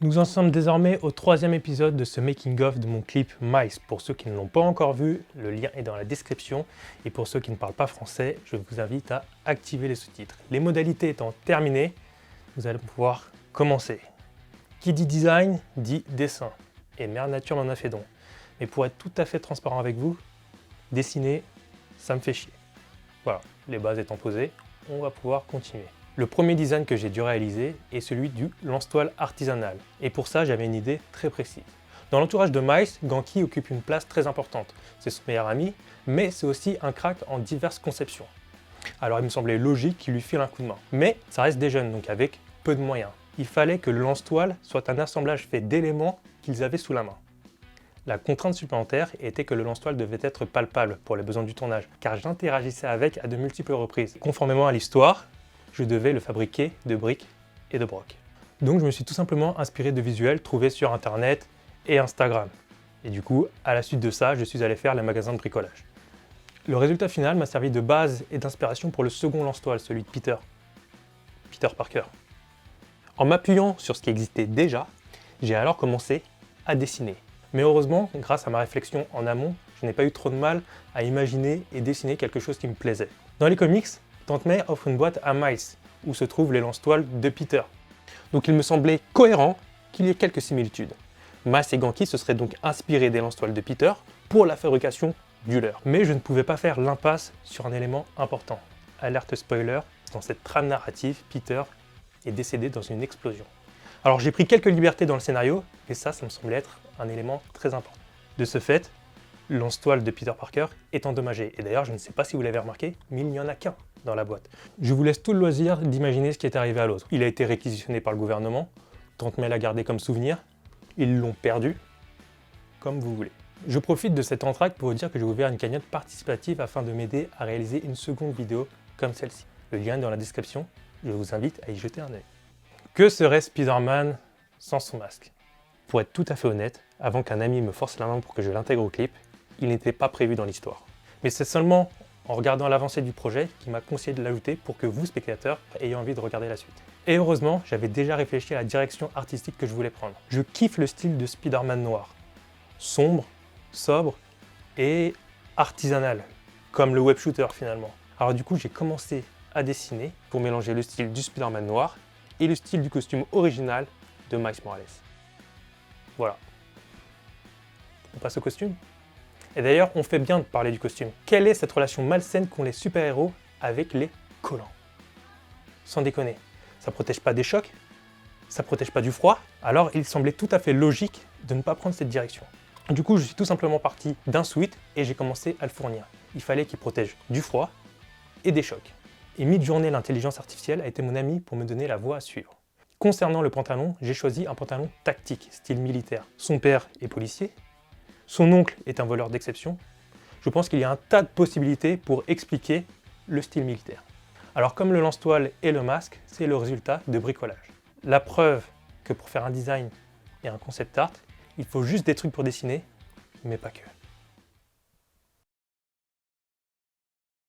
Nous en sommes désormais au 3e épisode de ce making-of de mon clip Mice. Pour ceux qui ne l'ont pas encore vu, le lien est dans la description. Et pour ceux qui ne parlent pas français, je vous invite à activer les sous-titres. Les modalités étant terminées, nous allons pouvoir commencer. Qui dit design, dit dessin. Et Mère Nature m'en a fait don. Mais pour être tout à fait transparent avec vous, dessiner, ça me fait chier. Voilà, les bases étant posées, on va pouvoir continuer. Le premier design que j'ai dû réaliser est celui du lance-toile artisanal. Et pour ça, j'avais une idée très précise. Dans l'entourage de Mice, Genki occupe une place très importante. C'est son meilleur ami, mais c'est aussi un crack en diverses conceptions. Alors il me semblait logique qu'il lui file un coup de main. Mais ça reste des jeunes, donc avec peu de moyens. Il fallait que le lance-toile soit un assemblage fait d'éléments qu'ils avaient sous la main. La contrainte supplémentaire était que le lance-toile devait être palpable pour les besoins du tournage, car j'interagissais avec à de multiples reprises. Conformément à l'histoire, je devais le fabriquer de briques et de broc. Donc je me suis tout simplement inspiré de visuels trouvés sur internet et Instagram. Et du coup, à la suite de ça, je suis allé faire les magasins de bricolage. Le résultat final m'a servi de base et d'inspiration pour le second lance-toile, celui de Peter Parker. En m'appuyant sur ce qui existait déjà, j'ai alors commencé à dessiner. Mais heureusement, grâce à ma réflexion en amont, je n'ai pas eu trop de mal à imaginer et dessiner quelque chose qui me plaisait. Dans les comics, Tante May offre une boîte à Miles, où se trouvent les lance-toiles de Peter. Donc il me semblait cohérent qu'il y ait quelques similitudes. Miles et Genki se seraient donc inspirés des lance-toiles de Peter pour la fabrication du leur. Mais je ne pouvais pas faire l'impasse sur un élément important. Alerte spoiler, dans cette trame narrative, Peter est décédé dans une explosion. Alors j'ai pris quelques libertés dans le scénario, et ça me semblait être un élément très important. De ce fait, le lance-toile de Peter Parker est endommagé. Et d'ailleurs, je ne sais pas si vous l'avez remarqué, mais il n'y en a qu'un dans la boîte. Je vous laisse tout le loisir d'imaginer ce qui est arrivé à l'autre. Il a été réquisitionné par le gouvernement, Tante May l'a gardé comme souvenir, ils l'ont perdu, comme vous voulez. Je profite de cet entracte pour vous dire que j'ai ouvert une cagnotte participative afin de m'aider à réaliser une seconde vidéo comme celle-ci. Le lien est dans la description, je vous invite à y jeter un œil. Que serait Spider-Man sans son masque? Pour être tout à fait honnête, avant qu'un ami me force la main pour que je l'intègre au clip, il n'était pas prévu dans l'histoire. Mais c'est seulement en regardant l'avancée du projet qu'il m'a conseillé de l'ajouter pour que vous, spectateurs, ayez envie de regarder la suite. Et heureusement, j'avais déjà réfléchi à la direction artistique que je voulais prendre. Je kiffe le style de Spider-Man noir. Sombre, sobre et artisanal, comme le web shooter finalement. Alors du coup, j'ai commencé à dessiner pour mélanger le style du Spider-Man noir et le style du costume original de Miles Morales. Voilà. On passe au costume? Et d'ailleurs, on fait bien de parler du costume. Quelle est cette relation malsaine qu'ont les super-héros avec les collants? Sans déconner, ça protège pas des chocs, ça protège pas du froid, alors il semblait tout à fait logique de ne pas prendre cette direction. Du coup, je suis tout simplement parti d'un sweat et j'ai commencé à le fournir. Il fallait qu'il protège du froid et des chocs. Et mid-journée, l'intelligence artificielle a été mon ami pour me donner la voie à suivre. Concernant le pantalon, j'ai choisi un pantalon tactique, style militaire. Son père est policier, son oncle est un voleur d'exception. Je pense qu'il y a un tas de possibilités pour expliquer le style militaire. Alors comme le lance-toile et le masque, c'est le résultat de bricolage. La preuve que pour faire un design et un concept art, il faut juste des trucs pour dessiner, mais pas que.